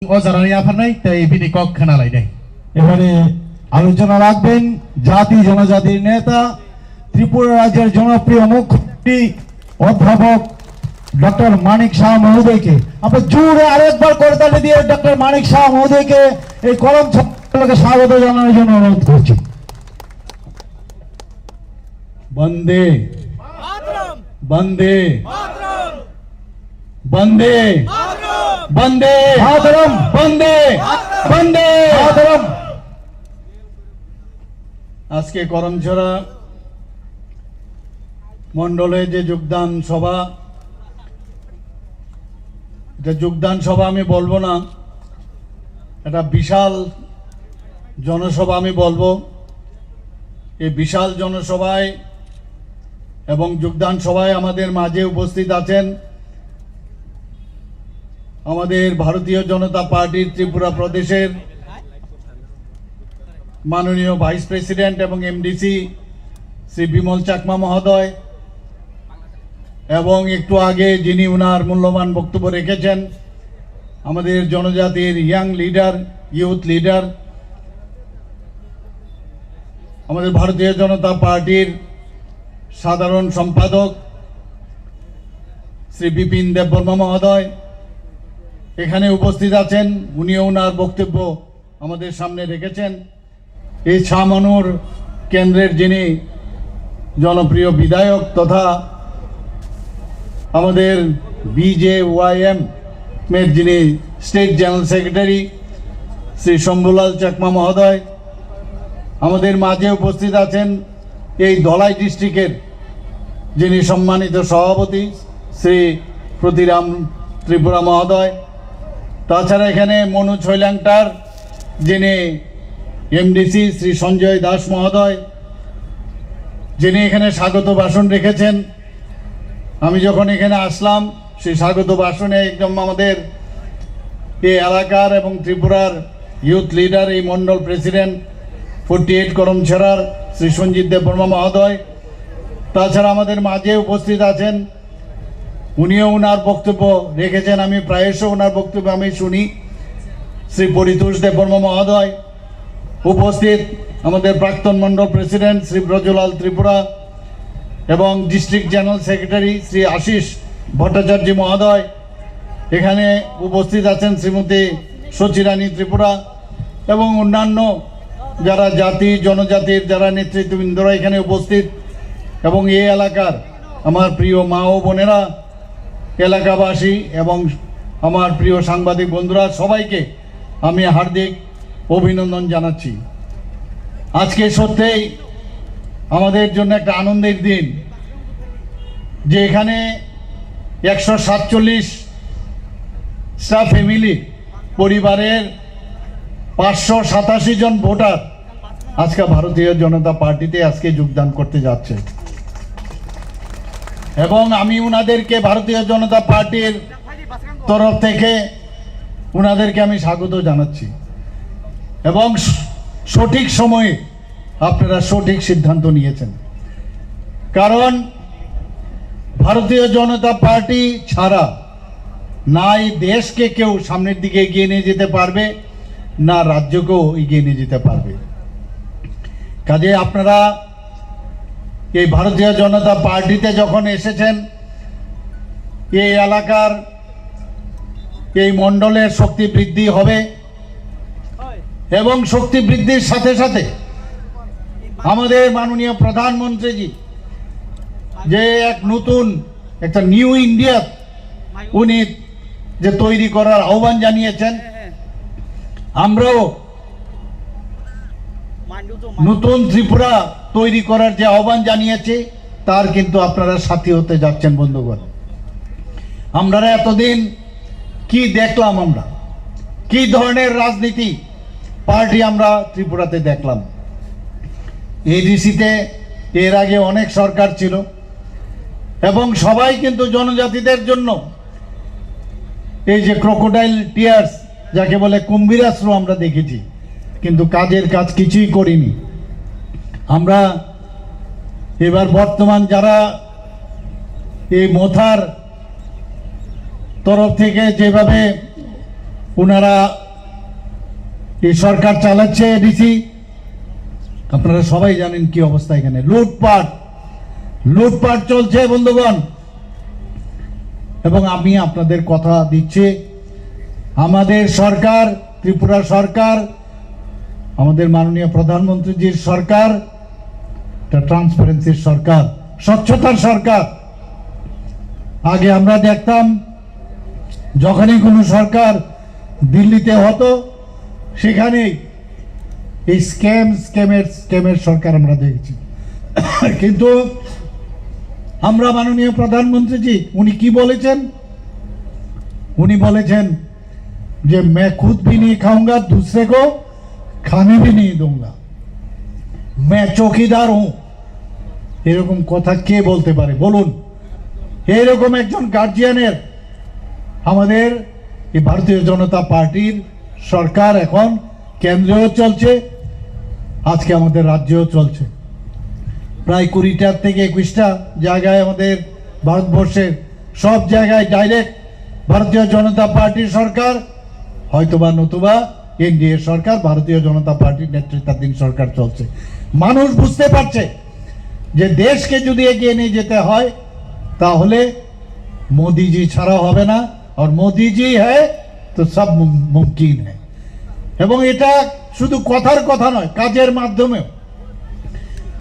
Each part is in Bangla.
অজারানি আফার নাই তাই বিনি কক খানালাই নাই। এবারে আলোচনা রাখবেন জাতি জনজাতির নেতা ত্রিপুরা রাজ্যের জনপ্রিয় মুখ্যমন্ত্রী অধ্যাপক ডক্টর মানিক শাহ মহোদয়কে। আমরা জোরে আরেকবার করতালি দিয়ে ডক্টর মানিক শাহ মহোদয়কে এই কলম ছাত্রকে স্বাগত জানানোর জন্য অনুরোধ করছি। বন্দে বন্দে বন্দে বন্দে মাতরম বন্দে বন্দে মাতরম। আজকে করমছড়া মন্ডলে যে যোগদান সভা, এটা যোগদান সভা আমি বলবো না, এটা বিশাল জনসভা আমি বলবো। এই বিশাল জনসভায় এবং যোগদান সভায় আমাদের মাঝে উপস্থিত আছেন আমাদের ভারতীয় জনতা পার্টির ত্রিপুরা প্রদেশের মাননীয় ভাইস প্রেসিডেন্ট এবং এমডিসি শ্রী বিমল চাকমা মহোদয়, এবং একটু আগে যিনি উনার মূল্যবান বক্তব্য রেখেছেন আমাদের জনজাতির ইয়াং লিডার, ইউথ লিডার, আমাদের ভারতীয় জনতা পার্টির সাধারণ সম্পাদক শ্রী বিপিন দেববর্মা মহোদয় এখানে উপস্থিত আছেন। উনিও ওনার বক্তব্য আমাদের সামনে রেখেছেন। এই ছামানুর কেন্দ্রের যিনি জনপ্রিয় বিধায়ক তথা আমাদের BJYM এর যিনি state general secretary Shri Shambhulal Chakma মহোদয়, আমাদের মাঝে উপস্থিত আছেন এই ধলাই ডিস্ট্রিক্টের যিনি সম্মানিত সভাপতি শ্রী প্রতিরাম ত্রিপুরা মহোদয়, তাছাড়া এখানে মনু ছৈলাংটার যিনি এমডিসি শ্রী সঞ্জয় দাস মহোদয়, যিনি এখানে স্বাগত ভাষণ রেখেছেন। আমি যখন এখানে আসলাম সেই স্বাগত ভাষণে একদম আমাদের এই এলাকার এবং ত্রিপুরার ইউথ লিডার, এই মন্ডল প্রেসিডেন্ট 48 করমছড়ার শ্রী সঞ্জিত দেববর্মা মহোদয়, তাছাড়া আমাদের মাঝে উপস্থিত আছেন, উনিও ওনার বক্তব্য রেখেছেন, আমি প্রায়শ ওনার বক্তব্য আমি শুনি, শ্রী পরিতোষ দেববর্মা মহোদয় উপস্থিত, আমাদের প্রাক্তন মন্ডল প্রেসিডেন্ট শ্রী ব্রজলাল ত্রিপুরা এবং district general secretary Shri Ashis Bhattacharya মহোদয়, এখানে উপস্থিত আছেন শ্রীমতী সচিরানী ত্রিপুরা এবং অন্যান্য যারা জাতি জনজাতির যারা নেতৃত্ববৃন্দরা এখানে উপস্থিত, এবং এই এলাকার আমার প্রিয় মা ও বোনেরা, এলাকাবাসী এবং আমার প্রিয় সাংবাদিক বন্ধুরা, সবাইকে আমি হার্দিক অভিনন্দন জানাচ্ছি। আজকে সত্যিই আমাদের জন্য একটা আনন্দের দিন যে এখানে 147টা ফ্যামিলি পরিবারের 587 জন ভোটার আজকে ভারতীয় জনতা পার্টিতে আজকে যোগদান করতে যাচ্ছে, এবং আমি উনাদেরকে ভারতীয় জনতা পার্টির তরফ থেকে উনাদেরকে আমি স্বাগত জানাচ্ছি। এবং সঠিক সময়ে আপনারা সঠিক সিদ্ধান্ত নিয়েছেন, কারণ ভারতীয় জনতা পার্টি ছাড়া না এই দেশকে কেউ সামনের দিকে এগিয়ে নিয়ে যেতে পারবে, না রাজ্যকেও এগিয়ে নিয়ে যেতে পারবে। কাজে আপনারা এই ভারতীয় জনতা পার্টিতে যখন এসেছেন, এই এলাকার এই মণ্ডলের শক্তি বৃদ্ধি হবে, এবং শক্তি বৃদ্ধির সাথে সাথে আমাদের মাননীয় প্রধানমন্ত্রীজি যে এক নতুন একটা নিউ ইন্ডিয়া উনি যে তৈরি করার আহ্বান জানিয়েছেন, আমরাও নতুন ত্রিপুরা তৈরি করার যে আহ্বান জানিয়েছে তার কিন্তু আপনারা সাথী হতে যাচ্ছেন বন্ধুগণ। আমরা এতদিন কি দেখলাম, আমরা কি ধরনের রাজনীতি পার্টি আমরা ত্রিপুরাতে দেখলাম। এডিসিতে এর আগে অনেক সরকার ছিল এবং সবাই কিন্তু জনজাতিদের জন্য এই যে ক্রোকোডাইল টিয়ার্স যাকে বলে কুম্ভীরাশ্র আমরা দেখেছি, কিন্তু কাজের কাজ কিছুই করিনি। আমরা এবার বর্তমান যারা এই মোথার তরফ থেকে যেভাবে ওনারা এই সরকার চালাচ্ছে এডিসি, আপনারা সবাই জানেন কি অবস্থা এখানে, লুটপাট চলছে বন্ধুগণ। এবং আমি আপনাদের কথা দিচ্ছি, আমাদের সরকার, ত্রিপুরা সরকার, আমাদের মাননীয় প্রধানমন্ত্রীজির সরকার একটা ট্রান্সপারেন্সির সরকার, স্বচ্ছতার সরকার। আগে আমরা দেখতাম যখনই কোনো সরকার দিল্লিতে হতো সেখানেই এই স্ক্যামের সরকার আমরা দেখেছি। কিন্তু আমরা মাননীয় প্রধানমন্ত্রীজি উনি কি বলেছেন? উনি বলেছেন যে मैं खुद भी नहीं खाऊंगा, दूसरे को खाने भी नहीं दूंगा, मैं চৌকিদার हूं। এরকম কথা কে বলতে পারে বলুন? এরকম একজন গার্জিয়ানের আমাদের এই ভারতীয় জনতা পার্টির সরকার এখন কেন্দ্রেও চলছে, আজকে আমাদের রাজ্যেও চলছে। প্রায় 20টা থেকে 21টা জায়গায় আমাদের ভারতবর্ষের সব জায়গায় ডাইরেক্ট ভারতীয় জনতা পার্টির সরকার, হয়তোবা নতুবা এনডিএ সরকার, ভারতীয় জনতা পার্টির নেতৃত্বাধীন সরকার চলছে। মানুষ বুঝতে পারছে যে দেশকে যদি এগিয়ে নিয়ে যেতে হয় তাহলে মোদিজি ছাড়া হবে না, আর মোদিজি হ্যায় তো সব মুমকিন হ্যায়। এবং এটা শুধু কথার কথা নয়, কাজের মাধ্যমেও।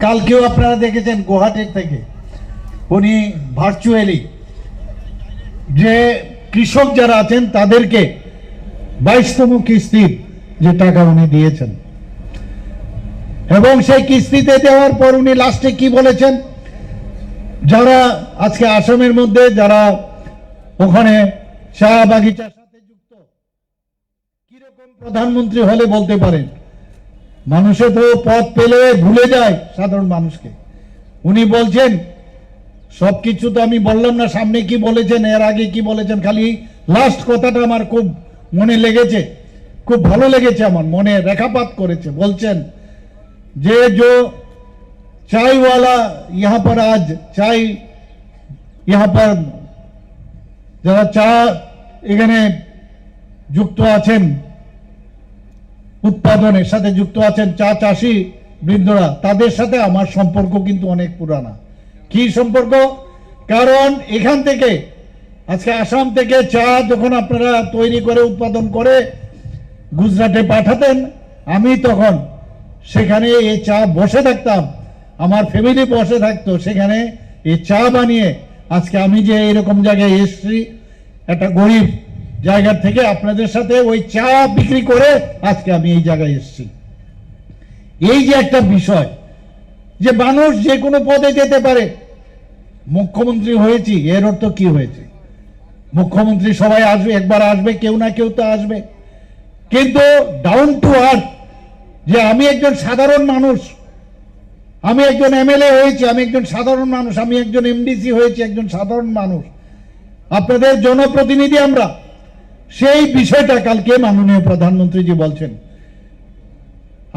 কালকেও আপনারা দেখেছেন গুয়াহাটির থেকে উনি ভার্চুয়ালি যে কৃষক যারা আছেন তাদেরকে 22তম কিস্তির যে টাকা উনি দিয়েছেন, এবং সেই কিস্তিতে দেওয়ার পর উনি লাস্টে কি বলেছেন, যারা আজকে আসামের মধ্যে যারা ওখানে চা বাগিচার সাথে যুক্ত, কিরকম প্রধানমন্ত্রী হলে বলতে পারেন? মানুষে তো পথ পেলে ভুলে যায় সাধারণ মানুষকে। উনি বলছেন সবকিছু তো আমি বললাম না, সামনে কি বলেছেন, এর আগে কি বলেছেন, খালি লাস্ট কথাটা আমার খুব মনে লেগেছে, খুব ভালো লেগেছে, আমার মনে রেখাপাত করেছে। বলছেন যে जो चाय वाला यहाँ पर आज चाय, यहाँ पर যারা চা এখানে যুক্ত আছেন, উৎপাদনের সাথে যুক্ত আছেন, চা চাষি বৃন্দরা, তাদের সাথে আমার সম্পর্ক কিন্তু অনেক পুরানা। কি সম্পর্ক? কারণ এখান থেকে আজকে আসাম থেকে চা যখন আপনারা তৈরি করে উৎপাদন করে গুজরাটে পাঠাতেন, আমি তখন সেখানে এই চা বসে থাকতাম, আমার ফ্যামিলি বসে থাকতো সেখানে এই চা বানিয়ে। আজকে আমি যে এরকম জায়গায় এসেছি, একটা গরিব জায়গা থেকে আপনাদের সাথে ওই চা বিক্রি করে আজকে আমি এই জায়গায় এসেছি। এই যে একটা বিষয় যে মানুষ যে কোনো পদে যেতে পারে, মুখ্যমন্ত্রী হয়েছি এর অর্থ কি হয়েছে? মুখ্যমন্ত্রী সবাই আসবে, একবার আসবে, কেউ না কেউ তো আসবে, কিন্তু ডাউন টু আর্থ যে আমি একজন সাধারণ মানুষ, আমি একজন এমএলএ হয়েছি, আমি একজন সাধারণ মানুষ, আমি একজন এমডিসি হয়েছি, একজন সাধারণ মানুষ, আপনাদের জনপ্রতিনিধি আমরা। সেই বিষয়টা কালকে মাননীয় প্রধানমন্ত্রীজি বলছেন।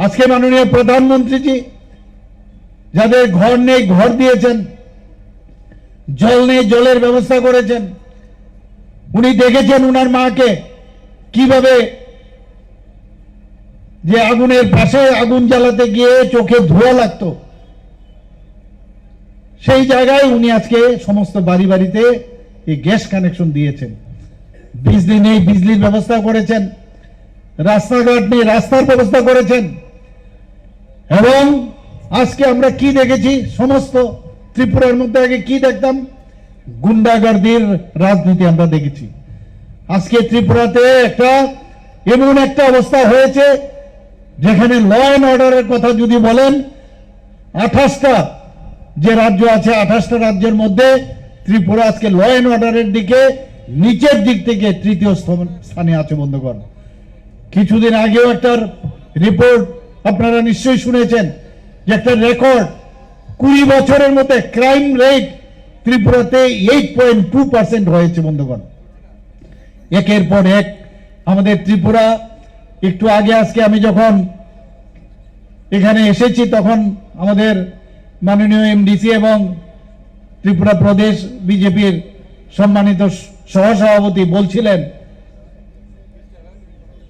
আজকে মাননীয় প্রধানমন্ত্রীজি যাদের ঘর নেই ঘর দিয়েছেন, জল নেই জলের ব্যবস্থা করেছেন। উনি দেখেছেন উনার মাকে কিভাবে যে আগুনের পাশে আগুন জ্বালাতে গিয়ে চোখে ধোঁয়া লাগতো, সেই জায়গায় উনি আজকে সমস্ত বাড়ি বাড়িতে এই গ্যাস কানেকশন দিয়েছেন। বিজলি নেই বিজলির ব্যবস্থা করেছেন, রাস্তাঘাট নেই রাস্তার ব্যবস্থা করেছেন। এবং আজকে আমরা কি দেখেছি, সমস্ত ত্রিপুরার মধ্যে আগে কি দেখতাম, গুন্ডাগর্দির রাজনীতি আমরা দেখেছি। আজকে ত্রিপুরাতে একটা এমন একটা অবস্থা হয়েছে যেখানে ল অ্যান্ড অর্ডারের কথা যদি বলেন, 28টা যে রাজ্য আছে, 28টা রাজ্যের মধ্যে ত্রিপুরা আজকে ল অ্যান্ড অর্ডারের দিকে নিচের দিক থেকে তৃতীয় স্থানে আছে বন্ধুগণ। কিছুদিন আগেও একটা রিপোর্ট আপনারা নিশ্চয়ই শুনেছেন যে একটা রেকর্ড 20 বছরের মধ্যে ক্রাইম রেট ত্রিপুরাতে 8.2% হয়েছে বন্ধুগণ। একের পর এক আমাদের ত্রিপুরা, একটু আগে আজকে আমি যখন এখানে এসেছি তখন আমাদের মাননীয় এমডিসি এবং ত্রিপুরা প্রদেশ বিজেপির সম্মানিত সহসভাপতি বলছিলেন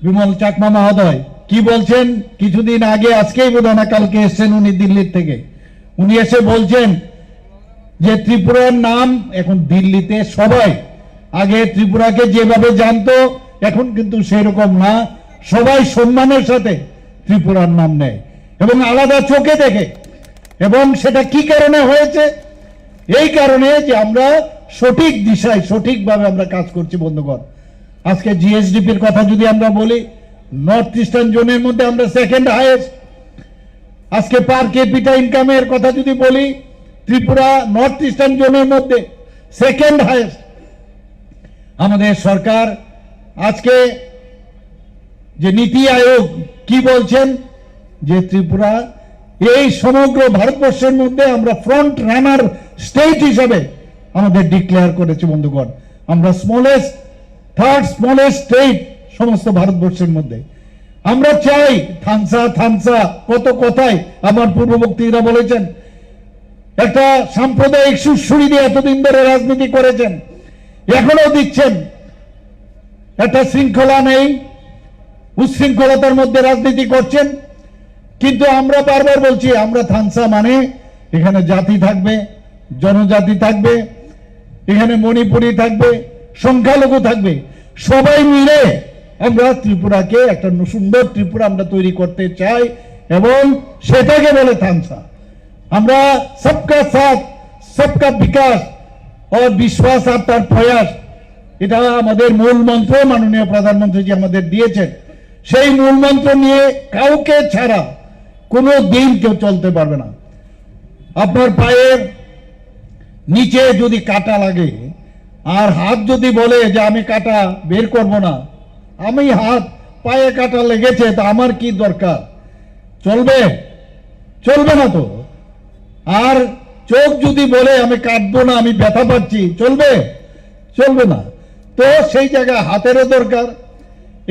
বিমল চাকমা মহোদয় কি বলছেন কিছুদিন আগে, আজকেই বোধহয় না কালকে এসেছেন উনি দিল্লির থেকে, উনি এসে বলছেন যে ত্রিপুরার নাম এখন দিল্লিতে সবাই, আগে ত্রিপুরাকে যেভাবে জানতো এখন কিন্তু সেরকম না, সবাই সম্মানের সাথে ত্রিপুরার নাম নেয় এবং আলাদা চোখে দেখে। এবং সেটা কি কারণে হয়েছে? এই কারণে যে আমরা সঠিক দিশায় সঠিকভাবে আমরা কাজ করছি বন্ধুগণ। আজকে জিএসডিপির কথা যদি আমরা বলি, নর্থ ইস্টার্ন জোনের মধ্যে আমরা সেকেন্ড হাইয়েস্ট। আজকে পার ক্যাপিটা ইনকামের কথা যদি বলি, ত্রিপুরা নর্থ ইস্টার্ন জোনের মধ্যে সেকেন্ড হাইয়েস্ট। আমাদের সরকার আজকে যে নীতি আয়োগ কি বলছেন যে ত্রিপুরা এই সমগ্র ভারতবর্ষের মধ্যে আমরা ফ্রন্ট রানার স্টেট হিসাবে আমাদের ডিক্লেয়ার করেছে বন্ধুগণ। আমরা থার্ড স্মলেস্ট স্টেট সমস্ত ভারতবর্ষের মধ্যে। আমরা চাই থানসা কত কথায় আমার পূর্ববর্তীরা বলেছেন, একটা সাম্প্রদায়িক সুরসুরি দিয়ে এতদিন ধরে রাজনীতি করেছেন, এখনো দিচ্ছেন। একটা শৃঙ্খলা নেই, উচ্ছৃঙ্খলতার মধ্যে রাজনীতি করছেন। কিন্তু আমরা বারবার বলছি, আমরা থানসা মানে এখানে জাতি থাকবে, জনজাতি থাকবে, এখানে মণিপুরি থাকবে, সংখ্যালঘু থাকবে, সবাই মিলে আমরা ত্রিপুরাকে একটা সুন্দর ত্রিপুরা আমরা তৈরি করতে চাই এবং সেটাকে বলে থানসা। আমরা সবকা সাথ সবকা বিকাশ ও বিশ্বাস আর তার প্রয়াস, এটা আমাদের মূল মন্ত্র মাননীয় প্রধানমন্ত্রীজি আমাদের দিয়েছেন। সেই মূল মন্ত্র নিয়ে কাউকে ছাড়া কোনো দিন কেউ চলতে পারবে না। আপনার পায়ের নিচে যদি কাটা লাগে আর হাত যদি বলে যে আমি কাটা বের করব না, আমি হাত পায়ে কাটা লেগেছে তা আমার কি দরকার, চলবে? চলবে না তো। আর চোখ যদি বলে আমি কাটবো না, আমি ব্যথা পাচ্ছি, চলবে? চলবে না। তো সেই জায়গায় হাতেরও দরকার,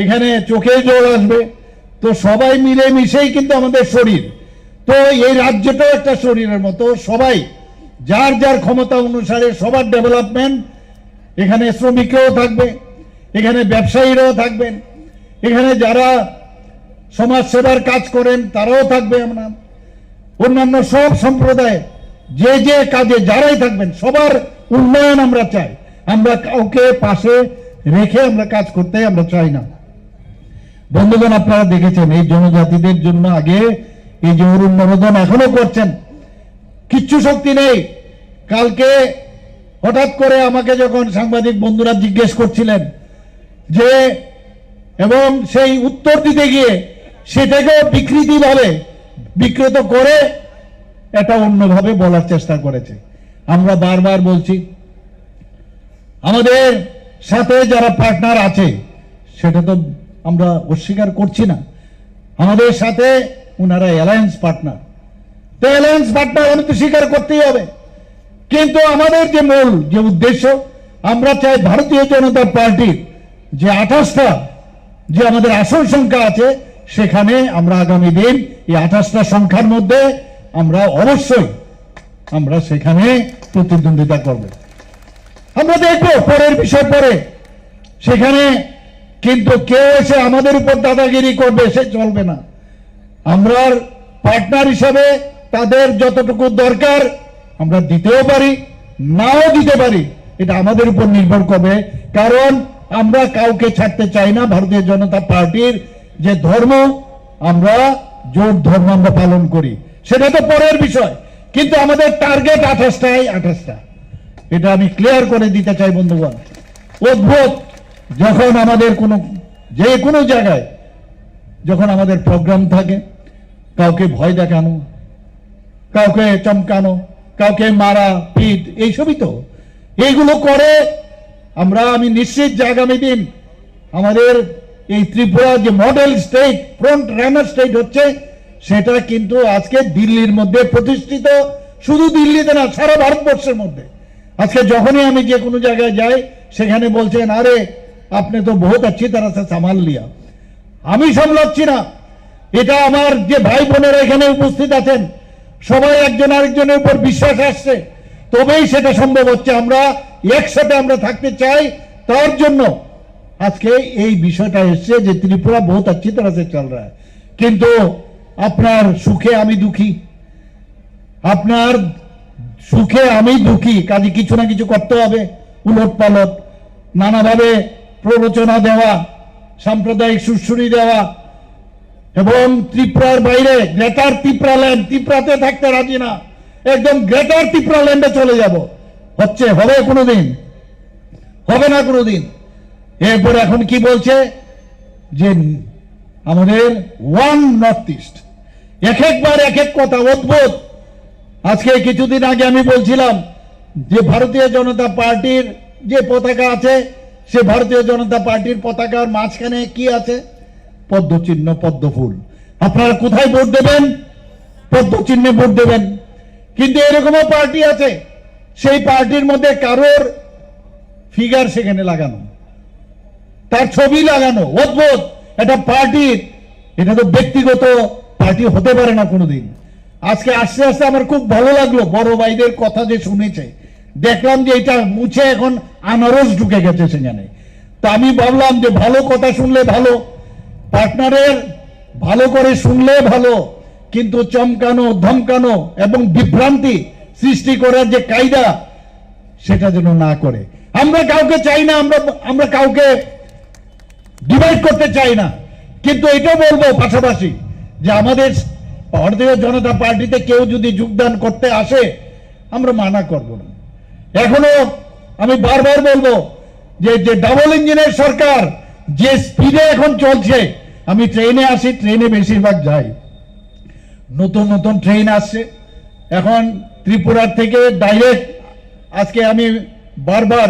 এখানে চোখে জল আসবে। তো সবাই মিলে মিশেই কিন্তু আমাদের শরীর। তো এই রাজ্যটাও একটা শরীরের মতো, সবাই যার যার ক্ষমতা অনুসারে সবার ডেভেলপমেন্ট। এখানে শ্রমিকরাও থাকবে, এখানে ব্যবসায়ীরাও থাকবেন, এখানে যারা সমাজ সেবার কাজ করেন তারাও থাকবে। আমরা অন্যান্য সব সম্প্রদায় যে যে কাজে যারাই থাকবেন সবার উন্নয়ন আমরা চাই। আমরা কাউকে পাশে রেখে আমরা কাজ করতে আমরা চাই না। বন্ধুগণ, আপনারা দেখেছেন এই জনজাতিদের জন্য আগে এই যে অরুণ মনোদন এখনো করছেন, কিচ্ছু শক্তি নেই। কালকে হঠাৎ করে আমাকে যখন সাংবাদিক বন্ধুরা জিজ্ঞেস করছিলেন যে, এবং সেই উত্তর দিতে গিয়ে সেটাকেও বিকৃত করে এটা অন্যভাবে বলার চেষ্টা করেছে। আমরা বারবার বলছি, আমাদের সাথে যারা পার্টনার আছে সেটা তো আমরা অস্বীকার করছি না, আমাদের সাথে ওনারা অ্যালায়েন্স পার্টনার। তো অ্যালায়েন্স পার্টনার আমি তো স্বীকার করতেই হবে। কিন্তু আমাদের যে মূল যে উদ্দেশ্য, আমরা চাই ভারতীয় জনতা পার্টির যে 28টা যে আমাদের আসন সংখ্যা আছে, সেখানে আমরা আগামী দিন এই 28টা সংখ্যার মধ্যে আমরা অবশ্যই আমরা সেখানে প্রতিদ্বন্দ্বিতা করব। আমরা দেখবো পরের বিষয় পরে, সেখানে কিন্তু কেউ এসে আমাদের উপর দাদাগিরি করবে সে চলবে না। আমরা পার্টনার হিসাবে তাদের যতটুকু দরকার আমরা দিতেও পারি, নাও দিতে পারি, এটা আমাদের উপর নির্ভর করবে। কারণ আমরা কাউকে ছাড়তে চাই না। ভারতীয় জনতা পার্টির যে ধর্ম, আমরা জোট ধর্ম আমরা পালন করি, সেটা তো পরের বিষয়। কিন্তু আমাদের টার্গেট 28টা, এটা আমি ক্লিয়ার করে দিতে চাই বন্ধুগণ। অদ্ভুত যখন আমাদের যে কোনো জায়গায় যখন আমাদের প্রোগ্রাম থাকে, কাউকে ভয় দেখানো, কাউকে চমকানো, কাউকে মারা পিট, এইসবই তো এইগুলো করে। আমি নিশ্চিত যে আগামী দিন আমাদের এই ত্রিপুরা যে model state, front runner state হচ্ছে, সেটা কিন্তু আজকে দিল্লির মধ্যে প্রতিষ্ঠিত। শুধু দিল্লিতে না, সারা ভারতবর্ষের মধ্যে। আজকে যখনই আমি যে কোনো জায়গায় যাই, সেখানে বলছেন আরে আপনি তো বহুত अच्छी तरह से संभाल लिया। আমি সামলাচ্ছি না, এটা আমার যে ভাই বোনেরা এখানে উপস্থিত আছেন সবাই একজন আরেকজনের উপর বিশ্বাস আসছে, তবেই সেটা সম্ভব হচ্ছে। আমরা একসাথে আমরা থাকতে চাই, তার জন্য আজকে এই বিষয়টা এসছে যে ত্রিপুরা বহুত अच्छी तरह से चल रहा है, কিন্তু আপনার সুখে আমি দুঃখী, আপনার সুখে আমি দুঃখী, কাজে কিছু না কিছু করতে হবে। উলট পালট নানাভাবে প্ররোচনা দেওয়া, সাম্প্রদায়িক সুরসুরি দেওয়া, এবং ত্রিপুরার বাইরে গ্রেটার ত্রিপুরাল্যান্ড, ত্রিপুরাতে থাকতে রাজি না, একদম গ্রেটার ত্রিপুরাল্যান্ডে চলে যাব, হচ্ছে হবে কোনোদিন? হবে না কোনোদিন। এরপর এখন কি বলছে যে আমাদের ওয়ান নর্থ ইস্ট, এক একবার এক এক কথা অদ্ভুত। আজকে কিছুদিন আগে আমি বলছিলাম যে ভারতীয় জনতা পার্টির যে পতাকা আছে, সে ভারতীয় জনতা পার্টির পতাকার মাঝখানে কি আছে? পদ্ম চিহ্ন, পদ্ম ফুল। আপনারা কোথায় ভোট দেবেন? পদ্ম চিহ্নে ভোট দেবেন। কিন্তু এরকমও পার্টি আছে, সেই পার্টির মধ্যে কারোর ফিগার সেখানে লাগানো, তার ছবি লাগানো, অদ্ভুত। এটা পার্টির, এটা তো ব্যক্তিগত পার্টি হতে পারে না কোনোদিন। আজকে আস্তে আস্তে আমার খুব ভালো লাগলো, বড় ভাইদের কথা যে শুনেছে, দেখলাম যে এটা মুছে এখন আনারস ঢুকে গেছে সেখানে। তা আমি ভাবলাম যে ভালো কথা শুনলে ভালো, পার্টনারের ভালো করে শুনলে ভালো, কিন্তু চমকানো, ধমকানো এবং বিভ্রান্তি সৃষ্টি করার যে কায়দা, সেটা যেন না করে। আমরা কাউকে চাই না, আমরা কাউকে ডিভাইড করতে চাই না, কিন্তু এটা বলবো পাশাপাশি যে আমাদের ভারতীয় জনতা পার্টিতে কেউ যদি যোগদান করতে আসে, আমরা মানা করব না। এখনো আমি বারবার বলবো যে ডাবল ইঞ্জিনের সরকার যে স্পিডে এখন চলছে, আমি ট্রেনে আসি, ট্রেনে বেশিরভাগ যাই, নতুন নতুন ট্রেন আসছে এখন ত্রিপুরার থেকে ডাইরেক্ট। আজকে আমি বারবার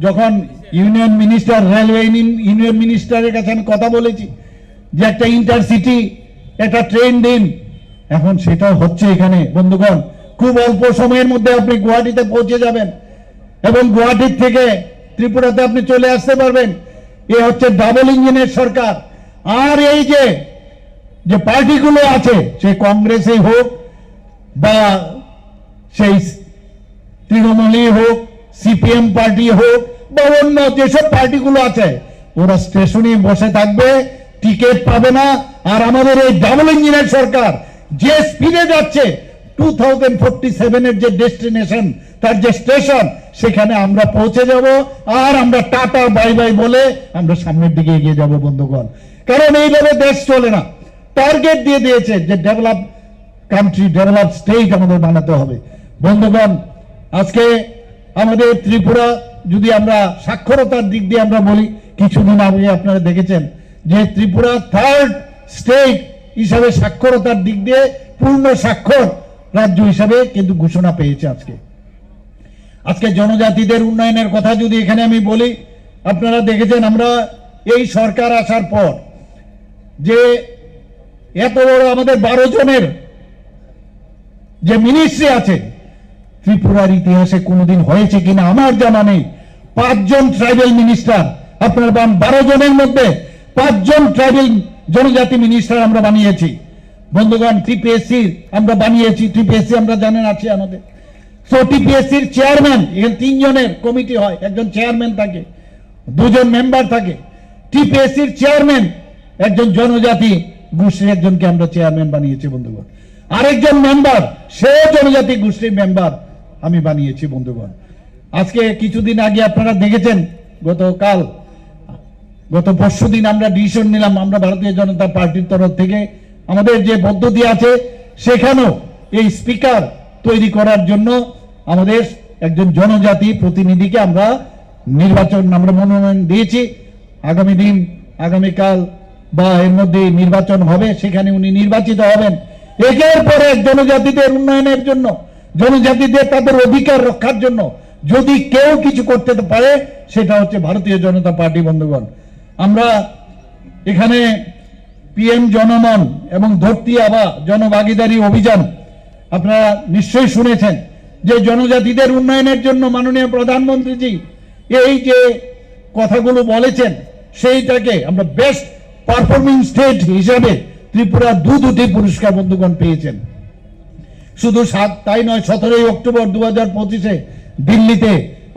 যখন ইউনিয়ন মিনিস্টার, রেলওয়ে ইউনিয়ন মিনিস্টারের কাছে আমি কথা বলেছি যে একটা ইন্টারসিটি একটা ট্রেন দিন, এখন সেটাও হচ্ছে এখানে। বন্ধুগণ, খুব অল্প সময়ের মধ্যে আপনি গুয়াহাটিতে পৌঁছে যাবেন এবং গুয়াহাটির থেকে ত্রিপুরাতে আপনি চলে আসতে পারবেন। এ হচ্ছে ডাবল ইঞ্জিনের সরকার। আর এই যে পার্টিগুলো আছে, সে কংগ্রেসই হোক বা সেই তৃণমূলই হোক, সিপিএম পার্টি হোক বা অন্য যেসব পার্টিগুলো আছে, ওরা স্টেশনে বসে থাকবে, টিকিট পাবে না। আর আমাদের এই ডাবল ইঞ্জিনের সরকার যে স্পিডে যাচ্ছে, 2047 এর যে ডেস্টিনেশন, তার যে স্টেশন, সেখানে আমরা পৌঁছে যাব। আর আমরা টাটা বাই বাই বলে আমরা সামনের দিকে এগিয়ে যাব বন্ধুগণ। কারণ এইভাবে দেশ চলে না। টার্গেট দিয়ে দিয়েছে যে ডেভেলপ কান্ট্রি, ডেভেলপ স্টেট আমাদের বানাতে হবে। বন্ধুগণ, আজকে আমাদের ত্রিপুরা, যদি আমরা সাক্ষরতার দিক দিয়ে আমরা বলি, কিছুদিন আগে আপনারা দেখেছেন যে ত্রিপুরা থার্ড স্টেট হিসাবে সাক্ষরতার দিক দিয়ে পূর্ণ সাক্ষর রাজ্য হিসাবে কিন্তু ঘোষণা পেয়েছে। আজকে জনজাতিদের উন্নয়নের কথা যদি এখানে আমি বলি, আপনারা দেখেছেন আমরা এই সরকার আসার পর যে এত বড় আমাদের 12 জনের যে মিনিস্ট্রি আছে, ত্রিপুরার ইতিহাসে কোনোদিন হয়েছে কিনা আমার জানা নেই। 5 জন ট্রাইবাল মিনিস্টার, আপনার 12 জনের মধ্যে 5 জন ট্রাইবাল জনজাতি মিনিস্টার আমরা বানিয়েছি বন্ধুগণ। টিপিএসসি আমরা বানিয়েছি, টিপিএসসি আমরা জানেন আছে আমাদের। সো টিপিএসসির চেয়ারম্যান, এখানে 3 জনের কমিটি হয়, একজন চেয়ারম্যান থাকে, 2 জন মেম্বার থাকে। টিপিএসসির চেয়ারম্যান একজন জনজাতি গোষ্ঠীর একজনকে আমরা চেয়ারম্যান বানিয়েছি বন্ধুগণ। আরেকজন মেম্বার, সেও জনজাতি গোষ্ঠীর মেম্বার আমি বানিয়েছি বন্ধুগণ। আজকে কিছুদিন আগে আপনারা দেখেছেন, গত পরশুদিন আমরা ডিসিশন নিলাম, আমরা ভারতীয় জনতা পার্টির তরফ থেকে আমাদের যে পদ্ধতি আছে, সেখানেও এই স্পিকার তৈরি করার জন্য আমাদের একজন জনজাতি প্রতিনিধিকে আমরা মনোনয়ন দিয়েছি। আগামী দিন, আগামীকাল বা এর মধ্যে নির্বাচন হবে, সেখানে উনি নির্বাচিত হবেন। একের পর এক জনজাতিদের উন্নয়নের জন্য, জনজাতিদের তাদের অধিকার রক্ষার জন্য যদি কেউ কিছু করতে পারে, সেটা হচ্ছে ভারতীয় জনতা পার্টি বন্ধুগণ। আমরা এখানে পিএম জনমন এবং ধরতি আবা জনভাগিদারি অভিযান আপনারা নিশ্চয়ই শুনেছেন, যে জনজাতিদের উন্নয়নের জন্য মাননীয় প্রধানমন্ত্রীজি এই যে কথাগুলো বলেছেন, সেইটাকে আমরা বেস্ট পারফর্মিং স্টেট হিসাবে ত্রিপুরা দুটি পুরস্কার বন্ধুগণ পেয়েছেন। শুধু তাই নয়, 17 অক্টোবর 2025 দিল্লিতে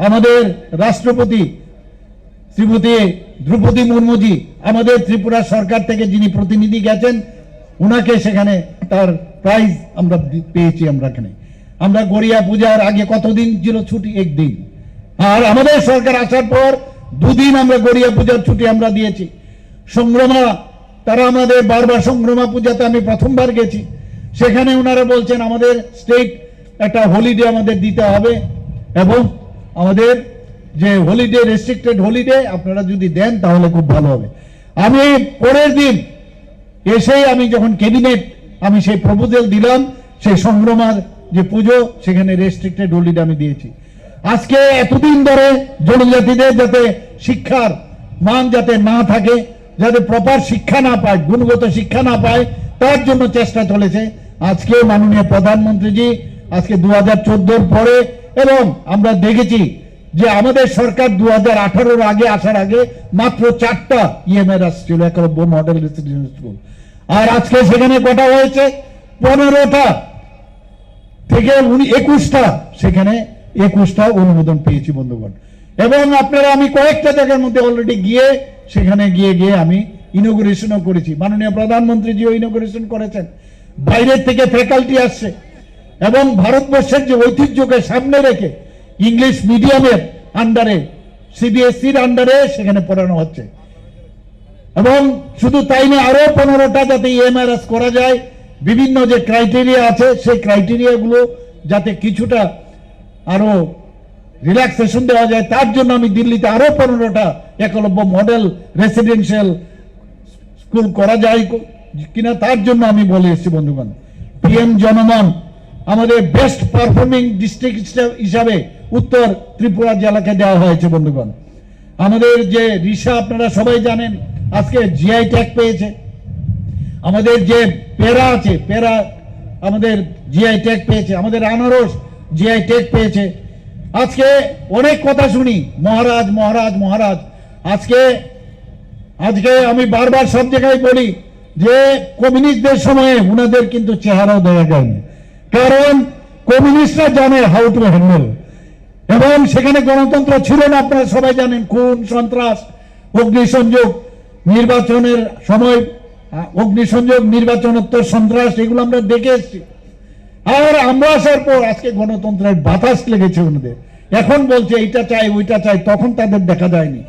আমাদের রাষ্ট্রপতি শ্রীমতী দ্রৌপদী মুর্মুজি আমাদের ত্রিপুরা সরকার থেকে যিনি প্রতিনিধি গেছেন, ওনাকে সেখানে তার প্রাইজ আমরা পেয়েছি। আমরা এখানে আমরা গড়িয়া পূজার আগে কতদিন ছিল ছুটি? একদিন। আর আমাদের সরকার আসার পর 2 দিন আমরা গড়িয়া পূজার ছুটি আমরা দিয়েছি। সংগ্রামা, তারা আমাদের বারবার সংগ্রামা পূজাতে আমি প্রথমবার গেছি, সেখানে ওনারা বলছেন আমাদের স্টেট একটা হলিডে আমাদের দিতে হবে, এবং আমাদের যে হলিডে, রেস্ট্রিক্টেড হলিডে আপনারা যদি দেন তাহলে খুব ভালো হবে। আমি পরের দিন এসেই আমি যখন ক্যাবিনেট আমি সেই প্রপোজাল দিলাম, সেই সংগ্রামার যে পুজো সেখানে রেস্ট্রিক্টেড হলিডে আমি দিয়েছি। আজকে এতদিন ধরে জনজাতিদের যাতে শিক্ষার মান যাতে না থাকে, যাতে প্রপার শিক্ষা না পায়, গুণগত শিক্ষা না পায়, তার জন্য চেষ্টা চলেছে। আজকে মাননীয় প্রধানমন্ত্রীজি আজকে 2014 পরে, এবং আমরা দেখেছি যে আমাদের সরকার 2018 আগে আসার আগে মাত্র 4টা ইএমআর ছিল, একলব্য মডেল রেসিডেন্সিয়াল স্কুল। আর আজকে সেখানে কটা হয়েছে? 15টা থেকে 21টা, সেখানে 21টা অনুমোদন পেয়েছি বন্ধুগণ। এবং আপনারা, আমি কয়েকটা জায়গার মধ্যে অলরেডি গিয়ে সেখানে গিয়ে আমি ইনোগ্রেশনও করেছি। মাননীয় প্রধানমন্ত্রীজিও ইনোগ্রেশন করেছেন। বাইরের থেকে ফ্যাকাল্টি আসছে, এবং ভারতবর্ষের যে ঐতিহ্যকে সামনে রেখে ইংলিশ মিডিয়ামের আন্ডারে, সিবিএসসির আন্ডারে সেখানে পড়ানো হচ্ছে। এবং শুধু তাই না, আরো 15টা যাতে ইএমআরএস করা যায়, বিভিন্ন যে ক্রাইটেরিয়া আছে সেই ক্রাইটেরিয়াগুলো যাতে কিছুটা আরো রিল্যাক্সেশন দেওয়া যায়, তার জন্য আমি দিল্লিতে আরো 15টা একলব্য মডেল রেসিডেন্সিয়াল স্কুল করা যায় কিনা তার জন্য আমি বলে এসেছি বন্ধুগণ। পিএম জনমন আমাদের বেস্ট পারফর্মিং ডিস্ট্রিক্ট হিসাবে উত্তর ত্রিপুরা জেলাকে দেওয়া হয়েছে বন্ধুগণ। আমাদের যে রিসা, আপনারা সবাই জানেন আজকে জিআই ট্যাগ পেয়েছে। আমাদের যে পেরা আছে, পেরা আমাদের জিআই ট্যাগ পেয়েছে। আমাদের আনারস জিআই ট্যাগ পেয়েছে। আজকে অনেক কথা শুনি, মহারাজ মহারাজ মহারাজ। আজকে আমি বারবার সব জায়গায় বলি যে কমিউনিস্টদের সময়ে উনাদের কিন্তু চেহারাও দেওয়া যায়নি, কারণ কমিউনিস্টরা জানে হাউ টু হ্যান্ডেল। এবং সেখানে গণতন্ত্র ছিল না, আপনারা সবাই জানেন। খুন, সন্ত্রাস, অগ্নিসংযোগ, নির্বাচনের সময় অগ্নিসংযোগ, নির্বাচনোত্তর সন্ত্রাস, এগুলো আমরা দেখে এসেছি। আর আমরা আসার পর আজকে গণতন্ত্রের বাতাস লেগেছে ওনাদের। এখন বলছে এইটা চাই ওইটা চাই, তখন তাদের দেখা যায়নি।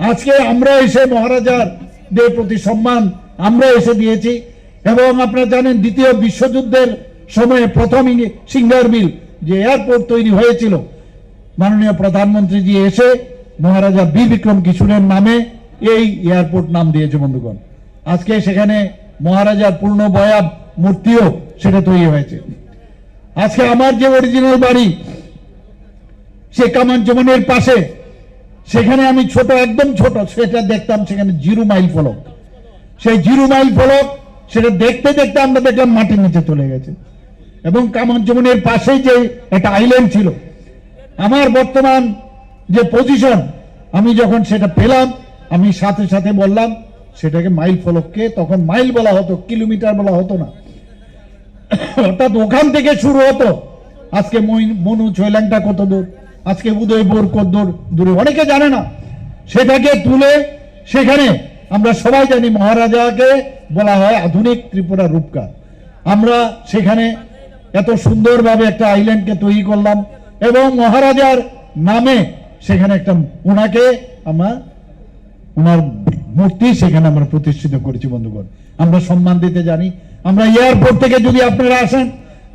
আজকে আমরা এসে মহারাজাদের প্রতি সম্মান আমরা এসে দিয়েছি। এবং আপনারা জানেন দ্বিতীয় বিশ্বযুদ্ধের সময়ে প্রথম সিঙ্গার মিল যে এয়ারপোর্ট তৈরি হয়েছিল, মাননীয় প্রধানমন্ত্রীজি এসে মহারাজা বীর বিক্রম কিশোরের নামে এই এয়ারপোর্ট নাম দিয়েছে বন্ধুগণ। আজকে সেখানে মহারাজার পূর্ণ বয়াব মূর্তিও সেটা তৈরি হয়েছে। আজকে আমার যে অরিজিনাল বাড়ি সে কামানজমনের পাশে, সেখানে আমি ছোট, একদম ছোট, সেটা দেখতাম সেখানে 0 মাইল ফলক। সেই 0 মাইল ফলক সেটা দেখতে দেখতে আমরা দেখলাম মাটির নিচে চলে গেছে। এবং কামানজমনের পাশেই যে একটা আইল্যান্ড ছিল, আমার বর্তমান যে পজিশন, আমি যখন সেটা পেলাম আমি সাথে সাথে বললাম সেটাকে মাইল ফলককে, তখন মাইল বলা হতো, কিলোমিটার বলা হতো না। অর্থাৎ ওখান থেকে শুরু হতো। আজকে মনু ছয়লাংটা কত দূর, আজকে উদয়পুর কত দূরে অনেকে জানে না। সেটাকে তুলে সেখানে আমরা সবাই জানি মহারাজাকে বলা হয় আধুনিক ত্রিপুরা রূপকার। আমরা সেখানে এত সুন্দরভাবে একটা আইল্যান্ডকে তৈরি করলাম, এবং মহারাজার নামে সেখানে একটা ওনাকে আমরা, ওনার মূর্তি সেখানে আমরা প্রতিষ্ঠিত করেছি বন্ধুগণ। আমরা সম্মান দিতে জানি। আমরা এয়ারপোর্ট থেকে যদি আপনারা আসেন,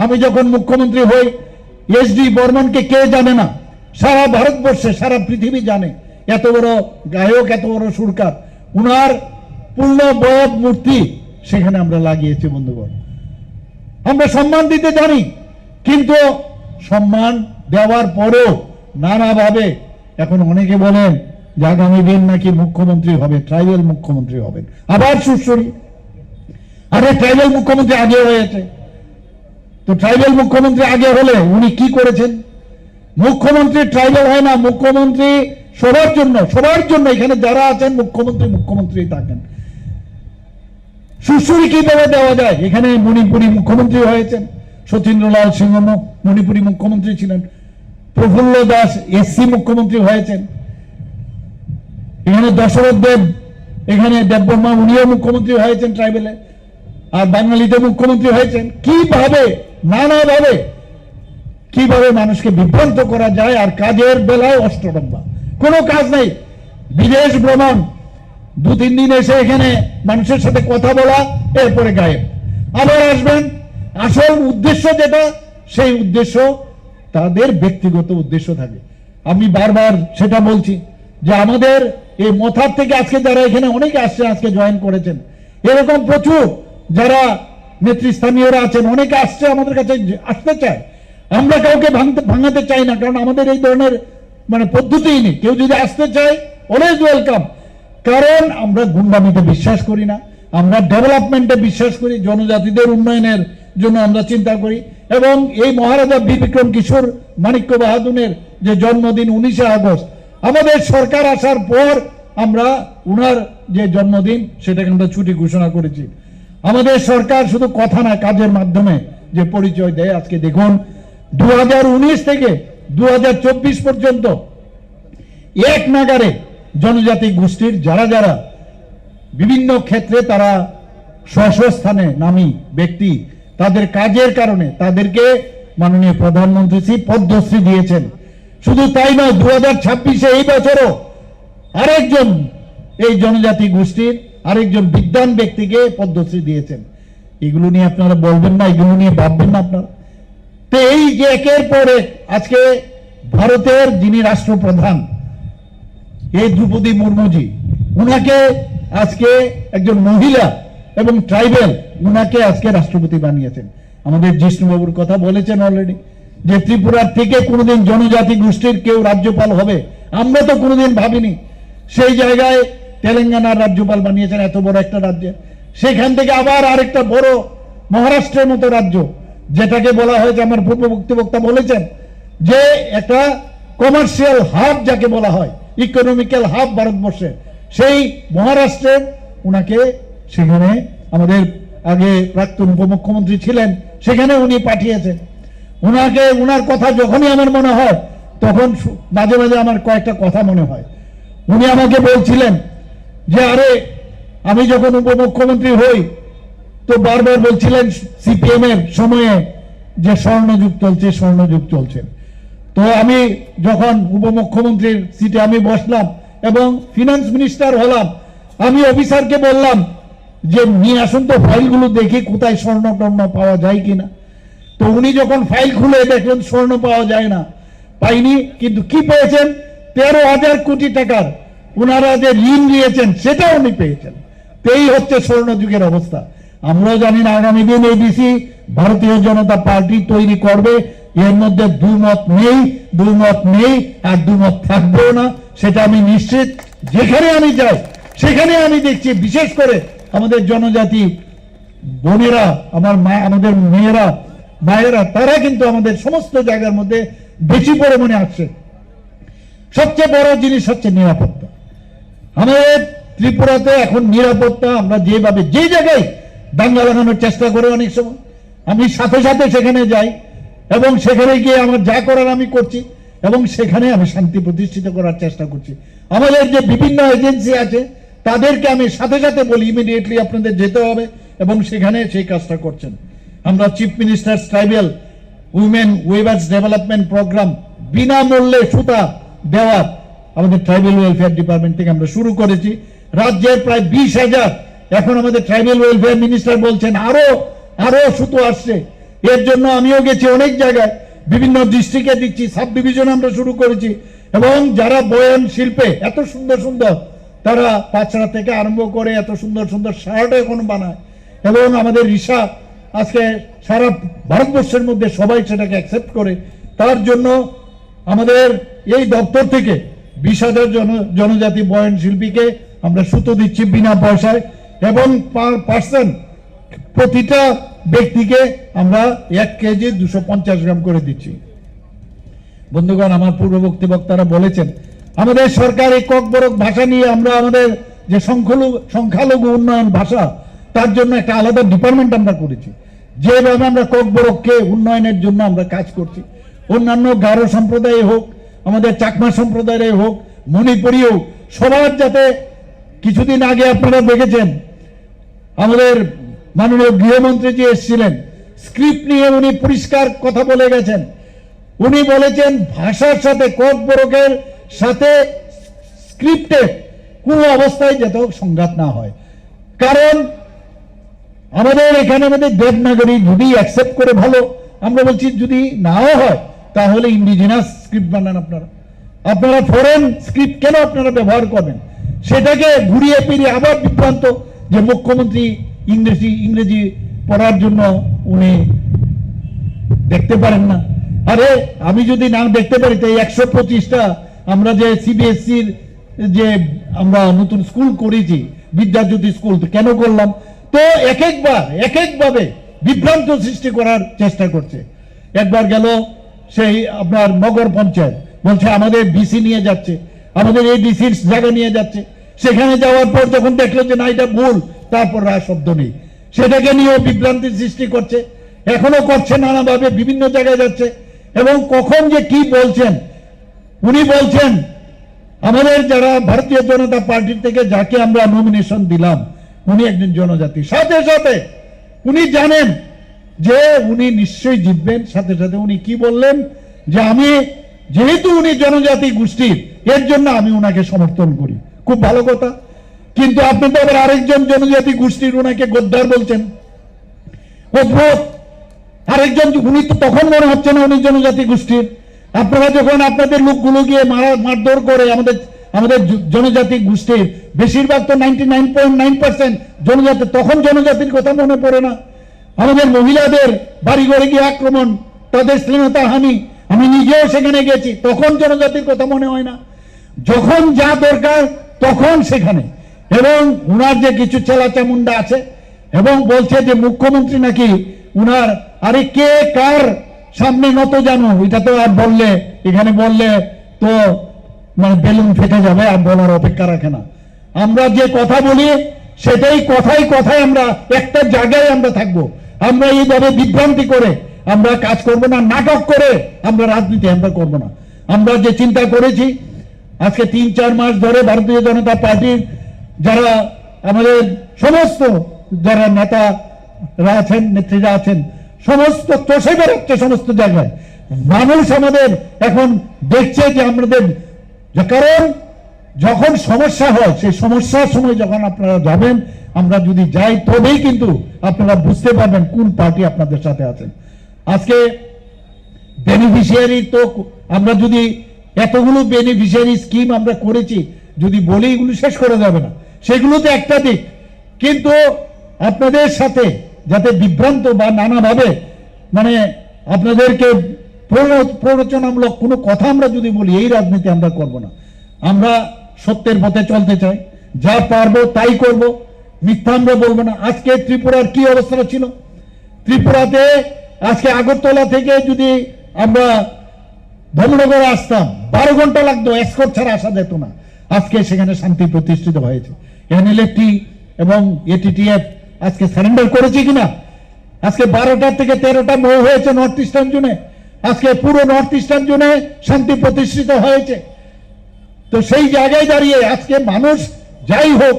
আমি যখন মুখ্যমন্ত্রী হই, এসডি বর্মনকে কে জানে না? সারা ভারতবর্ষে, সারা পৃথিবী জানে। এত বড় গায়ক, এত বড় সুরকার, উনার পূর্ণ বয়ব মূর্তি সেখানে আমরা লাগিয়েছি বন্ধুগণ। আমরা সম্মান দিতে জানি, কিন্তু সম্মান দেওয়ার পরেও নানাভাবে এখন অনেকে বলেন যে আগামী দিন নাকি মুখ্যমন্ত্রী হবে, ট্রাইবাল মুখ্যমন্ত্রী হবেন। আবার সুশ্রী, আরে ট্রাইবাল মুখ্যমন্ত্রী আগে হয়েছে, তো ট্রাইবাল মুখ্যমন্ত্রী আগে হলে উনি কি করেছেন? মুখ্যমন্ত্রী ট্রাইবাল হয় না, মুখ্যমন্ত্রী সবার জন্য এখানে যারা আছেন মুখ্যমন্ত্রী থাকেন। সুশ্রী কিভাবে দেওয়া যায়? এখানে মণিপুরী মুখ্যমন্ত্রী হয়েছেন, সতীন্দ্রলাল সিংহ মণিপুরী মুখ্যমন্ত্রী ছিলেন, প্রফুল্ল দাস এসসি মুখ্যমন্ত্রী হয়েছেন। এখানে দশরথ দেব, এখানে দেববর্মা, উনিও মুখ্যমন্ত্রী হয়েছেন ট্রাইবেলে, আর বাঙালিতে মুখ্যমন্ত্রী হয়েছেন। কিভাবে নানাভাবে কিভাবে মানুষকে বিভ্রান্ত করা যায়, আর কাজের বেলায় অষ্টরম্ভা, কোনো কাজ নেই। বিদেশ ভ্রমণ, 2-3 দিন এসে এখানে মানুষের সাথে কথা বলা, এরপরে গায়েব, আবার আসবেন। আসল উদ্দেশ্য যেটা, সেই উদ্দেশ্য তাদের ব্যক্তিগত উদ্দেশ্য থাকে। আমি বারবার সেটা বলছি যে আমাদের এই মথার থেকে আজকে যারা এখানে অনেকে আসছে, আজকে জয়েন করেছেন, এরকম প্রচুর যারা নেতৃস্থানীয়রা আছেন, অনেকে আসছে আমাদের কাছে, আসতে চায়। আমরা কাউকে ভাঙাতে চাই না, কারণ আমাদের এই ধরনের পদ্ধতিই নেই। কেউ যদি আসতে চায়, অলওয়েজ ওয়েলকাম। কারণ আমরা গুন্ডামিতে বিশ্বাস করি না, আমরা ডেভেলপমেন্টে বিশ্বাস করি, জনজাতিদের উন্নয়নের জন্য আমরা চিন্তা করি। এবং এই মহারাজা বীর বিক্রম কিশোর মাণিক্য বাহাদুরের যে জন্মদিন 19শে আগস্ট, আমাদের সরকার আসার পর আমরা উনার যে জন্মদিন, সেটাকে আমরা ছুটি ঘোষণা করেছি। আমাদের সরকার শুধু কথা না, কাজের মাধ্যমে যে পরিচয় দেয়। আজকে দেখুন 2019 থেকে 2024 পর্যন্ত এক নাগারে জনজাতি গোষ্ঠীর যারা যারা বিভিন্ন ক্ষেত্রে তারা স্থানে নামী ব্যক্তি, তাদের কাজের কারণে তাদেরকে মাননীয় প্রধানমন্ত্রী পদ্মশ্রী দিয়েছেন। শুধু তাই নয়, 2026-এ এই বছরও আরেকজন এই জনজাতি গোষ্ঠীর আরেকজন বিদ্বান ব্যক্তিকে পদ্মশ্রী দিয়েছেন। এগুলো নিয়ে আপনারা বলবেন না, এগুলো নিয়ে ভাববেন না আপনারা? তো এই যে একের পর এক আজকে ভারতের যিনি রাষ্ট্রপ্রধান, এই দ্রৌপদী মুর্মুজি, উনাকে আজকে একজন মহিলা এবং ট্রাইবেল, উনাকে আজকে রাষ্ট্রপতি বানিয়েছেন। আমাদের জিষ্ণুবাবুর কথা বলেছেন অলরেডি, যে ত্রিপুরার থেকে কোনোদিন জনজাতি গোষ্ঠীর কেউ রাজ্যপাল হবে, আমরা তো কোনোদিন ভাবিনি। সেই জায়গায় তেলেঙ্গানার রাজ্যপাল বানিয়েছেন, এত বড় একটা রাজ্যে। সেখান থেকে আবার আরেকটা বড় মহারাষ্ট্রের মতো রাজ্য, যেটাকে বলা হয়েছে, আমার পূর্ববর্তী বক্তা বলেছেন, যে একটা কমার্শিয়াল হাব যাকে বলা হয়, ইকোনমিক্যাল হাব ভারতবর্ষের, সেই মহারাষ্ট্রের উনাকে সেখানে আমাদের আগে প্রাক্তন উপমুখ্যমন্ত্রী ছিলেন, সেখানে উনি পাঠিয়েছেন। উনাকে, উনার কথা যখনই আমার মনে হয়, তখন মাঝে মাঝে আমার কয়েকটা কথা মনে হয়। উনি আমাকে বলছিলেন যে আরে আমি যখন উপমুখ্যমন্ত্রী হই, তো বারবার বলছিলেন সিপিএম এর সময়ে যে স্বর্ণযুগ চলছে, স্বর্ণযুগ চলছে। তো আমি যখন উপমুখ্যমন্ত্রীর সিটে আমি বসলাম এবং ফিনান্স মিনিস্টার হলাম, আমি অফিসারকে বললাম যে নিয়ে আসুন তো ফাইলগুলো, দেখি কোথায় স্বর্ণ টর্ণ পাওয়া যায় কিনা। তো উনি যখন ফাইল খুলে দেখলেন স্বর্ণ পাওয়া যায় না, পাইনি, কিন্তু কি পেয়েছেন, 13,000 কোটি টাকার ওনারা যে ঋণ নিয়েছেন সেটা উনি পেয়েছেন। তো এই হচ্ছে স্বর্ণ যুগের অবস্থা। আমরাও জানি না আগামী দিন এবিসি ভারতীয় জনতা পার্টি তৈরি করবে, এর মধ্যে দুমত নেই আর দুমত থাকবেও না, সেটা আমি নিশ্চিত। যেখানে আমি যাই সেখানে আমি দেখছি, বিশেষ করে আমাদের জনজাতি বোনেরা, আমাদের মেয়েরা, মায়েরা, তারা কিন্তু আমাদের সমস্ত জায়গার মধ্যে বেশি পরিমাণে আসছে। সবচেয়ে বড় জিনিস হচ্ছে নিরাপত্তা। আমাদের ত্রিপুরাতে এখন নিরাপত্তা, আমরা যেভাবে যে জায়গায় দাঙ্গা লাগানোর চেষ্টা করে, অনেক সময় আমি সাথে সাথে সেখানে যাই এবং সেখানে গিয়ে আমার যা করার আমি করছি এবং সেখানে আমি শান্তি প্রতিষ্ঠিত করার চেষ্টা করছি। আমাদের যে বিভিন্ন এজেন্সি আছে তাদেরকে আমি সাথে সাথে বলি ইমিডিয়েটলি আপনাদের যেতে হবে, এবং সেখানে সেই কাজটা করছেন। আমরা chief minister tribal women weavers development program বিনামূল্যে সুতা দেওয়ার আমাদের ট্রাইবেল ওয়েলফেয়ার ডিপার্টমেন্ট থেকে আমরা শুরু করেছি। রাজ্যের প্রায় 20,000, এখন আমাদের ট্রাইবেল ওয়েলফেয়ার মিনিস্টার বলছেন আরো সুতো আসছে। এর জন্য আমিও গেছি অনেক জায়গায়, বিভিন্ন ডিস্ট্রিক্টে দিচ্ছি, সাব ডিভিশন আমরা শুরু করেছি। এবং যারা বয়ন শিল্পে এত সুন্দর সুন্দর, তারা পাঁচড়া থেকে আরম্ভ করে এত সুন্দর সুন্দর শার্ট এখন বানায়, এবং আমাদের রিসা আজকে সারা ভারতবর্ষের মধ্যে সবাই সেটাকে অ্যাকসেপ্ট করে। তার জন্য আমাদের এই দপ্তর থেকে 20,000 জনজাতি বয়ন শিল্পীকে আমরা সুতো দিচ্ছি বিনা পয়সায়, এবং পার পার্সন প্রতিটা ব্যক্তিকে আমরা 1 কেজি 250 গ্রাম করে দিচ্ছি। বন্ধুগণ, আমার পূর্ববর্তী বক্তারা বলেছেন, আমাদের সরকার এই ককবরক ভাষা নিয়ে আমরা আমাদের যে সংখ্যালঘু উন্নয়ন ভাষা, তার জন্য একটা আলাদা ডিপার্টমেন্ট আমরা করেছি। যেভাবে আমরা ককবরককে উন্নয়নের জন্য আমরা কাজ করছি, অন্যান্য গারো সম্প্রদায় হোক, আমাদের চাকমা সম্প্রদায়ের হোক, মণিপুরী হোক, সবার যাতে, কিছুদিন আগে আপনারা দেখেছেন আমাদের মাননীয় গৃহমন্ত্রী যে এসেছিলেন, স্ক্রিপ্ট নিয়ে উনি পরিষ্কার কথা বলে গেছেন। উনি বলেছেন ভাষার সাথে, কক বরকের সাথে স্ক্রিপ্টে কোনো অবস্থায় যাতে সংঘাত না হয়। কারণ আমাদের এখানে আমাদের দেবনাগরী যদি অ্যাকসেপ্ট করে ভালো, আমরা বলছি যদি নাও হয় তাহলে ইন্ডিজিনাস স্ক্রিপ্ট বানান আপনারা। আপনারা ফরেন স্ক্রিপ্ট কেন আপনারা ব্যবহার করবেন? সেটাকে ঘুরিয়ে ফিরিয়ে আবার বিভ্রান্ত যে মুখ্যমন্ত্রী ইংরেজি পড়ার জন্য উনি দেখতে পারেন না। আরে আমি যদি না দেখতে পারি তো 125টা আমরা যে সিবিএসসির যে আমরা নতুন স্কুল করেছি, বিদ্যাজ্যোতি স্কুল, তো কেন করলাম? তো এক একভাবে বিভ্রান্ত সৃষ্টি করার চেষ্টা করছে। একবার গেল সেই আপনার নগর পঞ্চায়েত, বলছে আমাদের ডিসি নিয়ে যাচ্ছে, আমাদের এই ডিসির জায়গা নিয়ে যাচ্ছে। সেখানে যাওয়ার পর যখন দেখলো যে না এটা ভুল, তারপর আর শব্দ নেই, সেটাকে নিয়েও বিভ্রান্তির সৃষ্টি করছে, এখনো করছে, নানাভাবে বিভিন্ন জায়গায় যাচ্ছে। এবং কখন যে কি বলছেন, উনি বলছেন আমাদের যারা ভারতীয় জনতা পার্টির থেকে যাকে আমরা নমিনেশন দিলাম উনি একজন জনজাতি, সাথে সাথে উনি জানেন যে উনি নিশ্চয়ই জিতবেন। সাথে সাথে উনি কি বললেন যে আমি যেহেতু উনি জনজাতি গোষ্ঠীর, এর জন্য আমি উনাকে সমর্থন করি। খুব ভালো কথা। কিন্তু আপনি তো আবার আরেকজন জনজাতি গোষ্ঠীর উনাকে গদ্দার বলছেন, অদ্ভুত। আরেকজন, উনি তো তখন মনে হচ্ছে না উনি জনজাতি গোষ্ঠীর। আপনারা যখন আপনাদের লোকগুলো গিয়ে মারধর করে আমাদের জনজাতি গোষ্ঠীর, বেশিরভাগ তো 99.9% জনজাতি, তখন জনজাতির কথা মনে পড়ে না। আমাদের মহিলাদের বাড়ি ঘরে গিয়ে আক্রমণ, তাদের শ্লীলতা হানি, আমি নিজেও সেখানে গেছি, তখন জনজাতির কথা মনে হয় না। যখন যা দরকার তখন সেখানে। এবং উনার যে কিছু চেলাচামুন্ডা আছে, এবং বলছে যে মুখ্যমন্ত্রী নাকি উনার, আরে কে কার সামনে নত জানো, এটা তো আর বললে, এখানে বললে তো মানে বেলুন ফেটে যাবে, আর বলার অপেক্ষা রাখে না। আমরা যে কথা বলি সেটাই কথায় কথায় আমরা একটা জায়গায় আমরা থাকবো। আমরা এইভাবে বিভ্রান্তি করে আমরা কাজ করব না, নাটক করে আমরা রাজনীতি আমরা করব না। আমরা যে চিন্তা করেছি আজকে 3-4 মাস ধরে ভারতীয় জনতা পার্টির যারা আমাদের সমস্ত যারা নেতারা আছেন, নেত্রীরা আছেন, সমস্ত চষে বেরোচ্ছে সমস্ত জায়গায়। মানুষ আমাদের এখন দেখছে যে আমাদের, কারণ যখন সমস্যা হয় সেই সমস্যার সময় যখন আপনারা যাবেন, আমরা যদি যাই তবেই কিন্তু আপনারা বুঝতে পারবেন কোন পার্টি আপনাদের সাথে আছেন। আজকে বেনিফিশিয়ারি তো আমরা যদি এতগুলো বেনিফিশিয়ারি স্কিম আমরা করেছি, যদি বলি এগুলো শেষ করা যাবে না। সেগুলো তো একটা দিক, কিন্তু আপনাদের সাথে যাতে বিভ্রান্ত বা নানাভাবে মানে আপনাদেরকে প্ররোচনামূলক কোনো কথা আমরা যদি বলি, এই রাজনীতি আমরা করব না। আমরা সত্যের পথে চলতে চাই, যা পারবো তাই করব, মিথ্যা আমরা বলবো না। আজকে ত্রিপুরার কি অবস্থা ছিল, ত্রিপুরাতে আজকে আগরতলা থেকে যদি আমরা ধর্মনগর আসতাম 12 ঘন্টা লাগতো, এসকর্ট ছাড়া আসা যেত না। আজকে সেখানে শান্তি প্রতিষ্ঠিত হয়েছে। এনএলএফটি এবং এটিটিএফ আজকে সারেন্ডার করেছে কিনা? আজকে 12টা থেকে 13টা মৌ হয়েছে নর্থ ইস্টার্ন জোনে। আজকে পুরো নর্থ ইস্টার্ন জোনে শান্তি প্রতিষ্ঠিত হয়েছে। তো সেই জায়গায় দাঁড়িয়ে আজকে মানুষ যাই হোক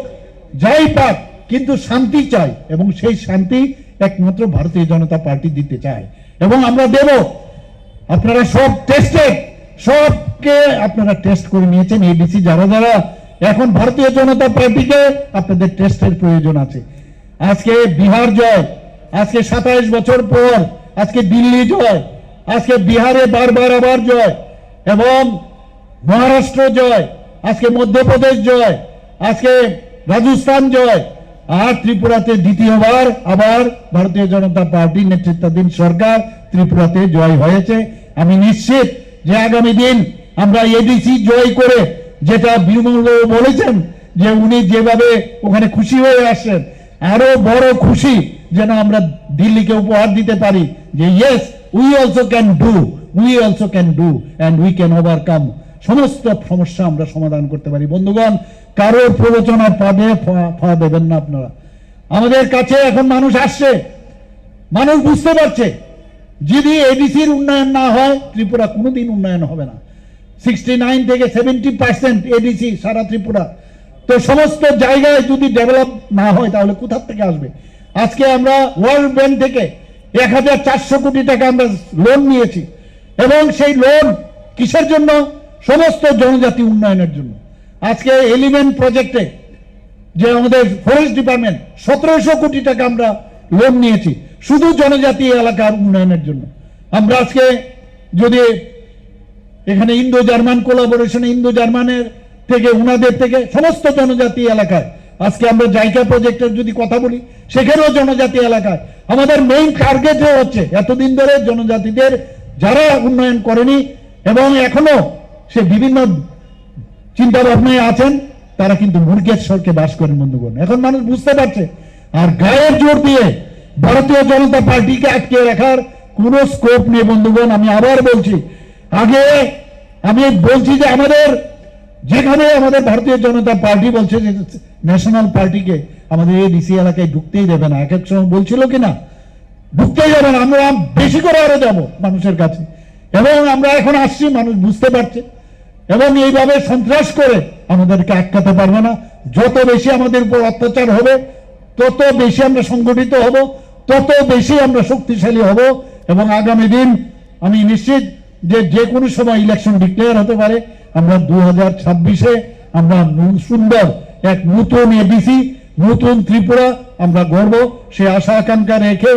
যাই পাক, কিন্তু শান্তি চাই, এবং সেই শান্তি একমাত্র ভারতীয় জনতা পার্টি দিতে চায়, এবং আমরা দেব। আপনারা সব টেস্টেড, সবকে আপনারা টেস্ট করে নিয়েছেন। এডিসি যারা যারা এখন ভারতীয় জনতা পার্টিকে আপনাদের টেস্টের প্রয়োজন আছে। আজকে বিহার জয়, আজকে 27 বছর পর আজকে দিল্লি জয়, আজকে বিহারে বারবার আবার জয়, এবং মহারাষ্ট্র জয়, আজকে মধ্যপ্রদেশ জয়, আজকে রাজস্থান জয়, আর ত্রিপুরাতে দ্বিতীয়বার আবার ভারতীয় জনতা পার্টি নেতৃত্বাধীন সরকার ত্রিপুরাতে জয় হয়েছে। আমি নিশ্চিত যে আগামী দিন আমরা এডিসি জয় করে, যেটা বিমল বলেছেন যে উনি যেভাবে ওখানে খুশি হয়ে আসছেন, আরো বড় খুশি যেন আমরা দিল্লিকে উপহার দিতে পারি যে yes we also can do, we also can do and we can overcome. সমস্ত সমস্যা আমরা সমাধান করতে পারি। বন্ধুগণ, কারোর প্ররোচনার পাবে ফা দেবেন না আপনারা। আমাদের কাছে এখন মানুষ আসছে, মানুষ বুঝতে পারছে যদি এডিসির উন্নয়ন না হয় ত্রিপুরা কোনোদিন উন্নয়ন হবে না। 69 থেকে 70% এডিসি সারা ত্রিপুরা। তো সমস্ত জায়গায় যদি ডেভেলপ না হয় তাহলে কোথা থেকে আসবে? আজকে আমরা ওয়ার্ল্ড ব্যাংক থেকে 1400 কোটি টাকা আমরা লোন নিয়েছি, এবং সেই লোন কিসের জন্য? সমস্ত জনজাতি উন্নয়নের জন্য। আজকে এলিমেন্ট প্রজেক্টে যে আমাদের ফরেস্ট ডিপার্টমেন্ট 1700 কোটি টাকা আমরা লোন নিয়েছি শুধু জনজাতি এলাকার উন্নয়নের জন্য। আমরা আজকে যদি এখানে ইন্দো জার্মান কোলাবোরেশনে ইন্দো জার্মানের থেকে ওনাদের থেকে সমস্ত জনজাতি এলাকায় আজকে আমরা জাইকা প্রজেক্টের যদি কথা বলি সেখানেও জনজাতি এলাকায় আমাদের মেইন টার্গেট হচ্ছে এতদিন ধরে জনজাতিদের যারা উন্নয়ন করেনি এবং এখনো সে বিভিন্ন চিন্তা ভাবনায় আছেন তারা কিন্তু মুরগেশ্বরকে বাস করেন বন্ধুগণ। এখন মানুষ বুঝতে পারছে, আর গায়ের জোর দিয়ে ভারতীয় জনতা পার্টিকে আটকে রাখার কোনো স্কোপ নেই বন্ধুগণ। আমি আবার বলছি, আগে আমি বলছি যে আমাদের যেখানে আমাদের ভারতীয় জনতা পার্টি বলছে যে ন্যাশনাল পার্টিকে আমাদের এই ডিসি এলাকায় ঢুকতেই দেবে না, এক এক সময় বলছিল কিনা ঢুকতেই যাবে না, আমরা বেশি করে আরো যাবো মানুষের কাছে, এবং আমরা এখন আসছি, মানুষ বুঝতে পারছে, এবং এইভাবে সন্ত্রাস করে আমাদেরকে আটকাতে পারবে না। যত বেশি আমাদের উপর অত্যাচার হবে তত বেশি আমরা সংগঠিত হব, তত বেশি আমরা শক্তিশালী হব, এবং আগামী দিন আমি নিশ্চিত যে যে কোনো সময় ইলেকশন ডিক্লেয়ার হতে পারে। আমরা 2026-এ আমরা সুন্দর এক নতুন এডিসি, নতুন ত্রিপুরা আমরা গড়ব, সে আশা আকাঙ্ক্ষা রেখে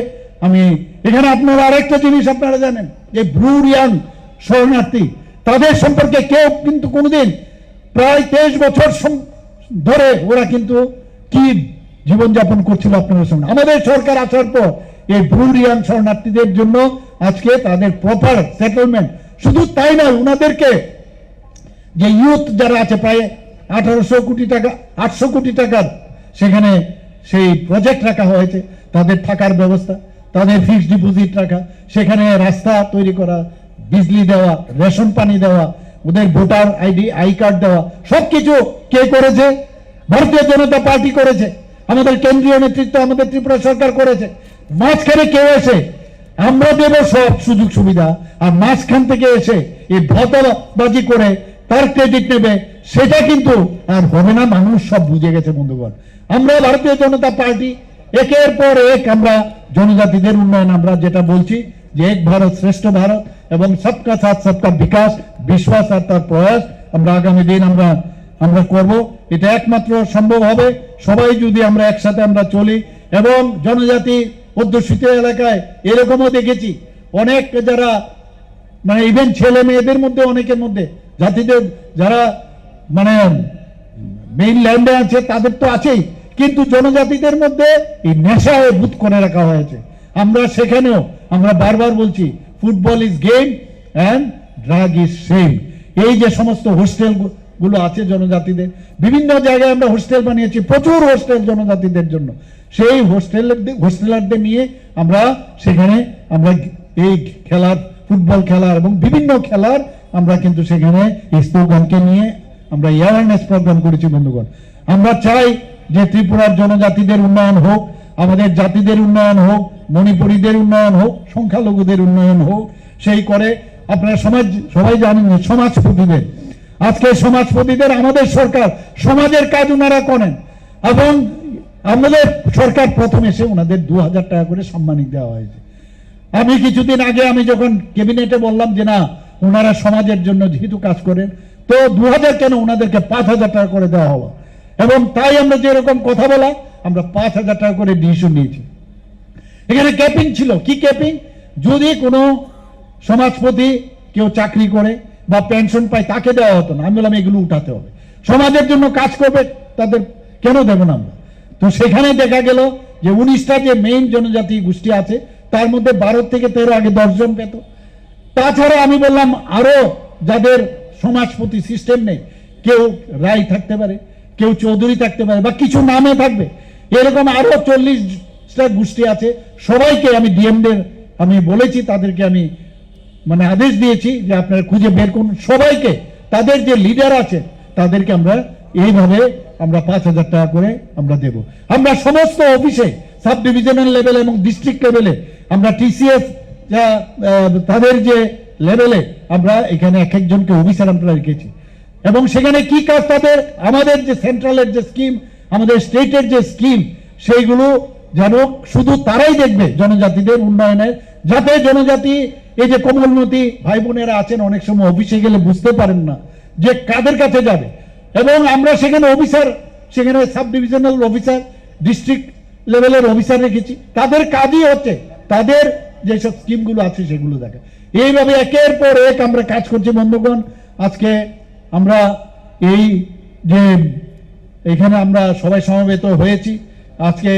আমি এখানে আপনারা আরেকটা জিনিস আপনারা জানেন যে ব্লু রিয়াং শরণার্থী তাদের সম্পর্কে কেউ কিন্তু কোনোদিন প্রায় 23 বছর ধরে ওরা কিন্তু কি জীবনযাপন করছিল আপনাদের সামনে। আমাদের সরকার আসার পর এই ব্লু রিয়াং শরণার্থীদের জন্য আজকে তাদের প্রপার সেটেলমেন্ট, শুধু তাই নয়, ওনাদেরকে যে ইউথ যারা আছে প্রায় 1800 কোটি টাকা 800 কোটি টাকার সেখানে সেই প্রজেক্ট রাখা হয়েছে, তাদের থাকার ব্যবস্থা, তাদের ফিক্সড ডিপোজিট রাখা, সেখানে রাস্তা তৈরি করা, বিজলি দেওয়া, রেশন পানি দেওয়া, ওদের ভোটার আই কার্ড দেওয়া, সবকিছু কে করেছে? ভারতীয় জনতা পার্টি করেছে, আমাদের কেন্দ্রীয় নেতৃত্ব, আমাদের ত্রিপুরা সরকার করেছে। মাঝখানে কেউ এসে আমরা দেব সব সুযোগ সুবিধা, আর মাঝখান থেকে এসে এই ভোটবাজি করে তার ক্রেডিট নেবে, সেটা কিন্তু আর হবে না। মানুষ সব বুঝে গেছে বন্ধুগণ। আমরা ভারতীয় জনতা পার্টি একের পর এক আমরা জনজাতিদের উন্নয়ন, আমরা যেটা বলছি যে এক ভারত শ্রেষ্ঠ ভারত এবং সবকা সাথ সবকা বিকাশ, বিশ্বাস আর তার প্রয়াস আমরা আগামী দিন আমরা করব। এটা একমাত্র সম্ভব হবে সবাই যদি আমরা একসাথে আমরা চলি। এবং জনজাতি অধ্যুষিত এলাকায় এরকমও দেখেছি অনেক যারা মানে ইভেন ছেলে মেয়েদের মধ্যে অনেকের মধ্যে জাতিদের যারা মানে মেইন ল্যান্ডে আছে তাদের তো আছেই, কিন্তু জনজাতিদের মধ্যে এই নেশায় ভূত করে রাখা হয়েছে। আমরা সেখানেও আমরা বারবার বলছি football is game and drug is same. এই যে সমস্ত হোস্টেল গুলো আছে জনজাতিদের, বিভিন্ন জায়গায় আমরা হোস্টেল বানিয়েছি, প্রচুর হোস্টেল জনজাতিদের জন্য। সেই হোস্টেলারদের নিয়ে আমরা সেখানে আমরা এই খেলার, ফুটবল খেলার এবং বিভিন্ন খেলার আমরা কিন্তু সেখানে স্লোগানকে নিয়ে আমরা অ্যাওয়ারনেস প্রোগ্রাম করেছি বন্ধুগণ। আমরা চাই যে ত্রিপুরার জনজাতিদের উন্নয়ন হোক, আমাদের জাতিদের উন্নয়ন হোক, মণিপুরীদের উন্নয়ন হোক, সংখ্যালঘুদের উন্নয়ন হোক। সেই করে আপনারা সবাই জানেন সমাজপতিদের, আজকে সমাজপতিদের আমাদের সরকার সমাজের কাজ ওনারা করেন, এবং আমাদের সরকার প্রথম এসে ওনাদের 2000 টাকা করে সম্মানিত দেওয়া হয়েছে। আমি কিছুদিন আগে আমি যখন ক্যাবিনেটে বললাম যে না ওনারা সমাজের জন্য যেহেতু কাজ করেন, তো 2000 কেন, ওনাদেরকে 5000 টাকা করে দেওয়া হলো। এবং তাই আমরা যেরকম কথা বলা আমরা 5000 টাকা করে ডিসিশন নিয়েছি। এখানে ক্যাপিং ছিল, কি ক্যাপিং? যদি কোনো সমাজপতি কেউ চাকরি করে বা পেনশন পায় তাকে দেওয়া হতো না। আমি বললাম এগুলো উঠাতে হবে, সমাজের জন্য কাজ করবে তাদের কেন দেব না আমরা? তো সেখানে দেখা গেল যে 19টা যে মেইন জনজাতি গোষ্ঠী আছে তার মধ্যে 12 থেকে 13 আগে 10 জন পেত। তাছাড়া আমি বললাম আরো যাদের সমাজপতি সিস্টেম নেই, কেউ রায় থাকতে পারে, কেউ চৌধুরী থাকতে পারে, বা কিছু নামে থাকবে, এরকম আরো 40টা গোষ্ঠী আছে। সবাইকে আমি ডিএমদের আমি বলেছি, তাদেরকে আমি মানে আদেশ দিয়েছি যে আপনারা খুঁজে বের করুন সবাইকে, তাদের যে লিডার আছে তাদেরকে আমরা এইভাবে আমরা 5000 টাকা করে আমরা দেব। আমরা সমস্ত অফিসে সাব ডিভিশনাল লেভেল এবং ডিস্ট্রিক্ট লেভেলে আমরা টিসিএস তাদের যে লেভেলে আমরা এখানে এক একজনকে অফিসার আমরা রেখেছি, এবং সেখানে কি কাজ তাদের, আমাদের যে সেন্ট্রালের যে স্কিম, আমাদের স্টেটের যে স্কিম, সেইগুলো যেন শুধু তারাই দেখবে জনজাতিদের উন্নয়নের, যাতে জনজাতি এই যে কোমলমতি ভাই বোনেরা আছেন অনেক সময় অফিসে গেলে বুঝতে পারেন না যে কাদের কাছে যাবে, এবং আমরা সেখানে অফিসার, সেখানে সাব ডিভিশনাল অফিসার, ডিস্ট্রিক্ট লেভেলের অফিসার রেখেছি, তাদের কাজই হচ্ছে তাদের যেসব স্কিমগুলো আছে সেগুলো দেখা। এইভাবে একের পর এক আমরা কাজ করছি বন্ধুগণ। আজকে আমরা এই যে এখানে আমরা সবাই সমবেত হয়েছি আজকে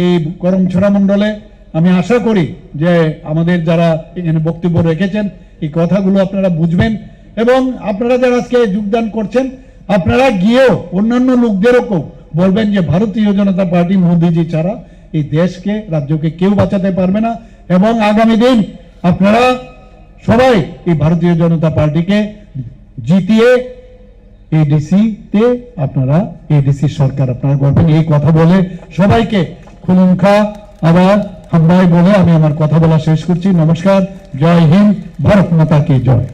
এই করমছড়া মণ্ডলে, আমি আশা করি যে আমাদের যারা এখানে বক্তব্য রেখেছেন এই কথাগুলো আপনারা বুঝবেন, এবং আপনারা যারা আজকে যোগদান করছেন আপনারা গিয়েও অন্যান্য লোকদেরও বলবেন যে ভারতীয় জনতা পার্টি মোদিজি ছাড়া এই দেশকে, রাজ্যকে কেউ বাঁচাতে পারবে না, এবং আগামী দিন আপনারা সবাই এই ভারতীয় জনতা পার্টিকে জিতিয়ে এডিসিতে আপনারা এডিসি সরকার আপনারা করবেন। এই কথা বলে সবাইকে খুলুমখা আবার হামবাই বলে আমি আমার কথা বলা শেষ করছি। নমস্কার, জয় হিন্দ, ভারত মাতা কি জয়।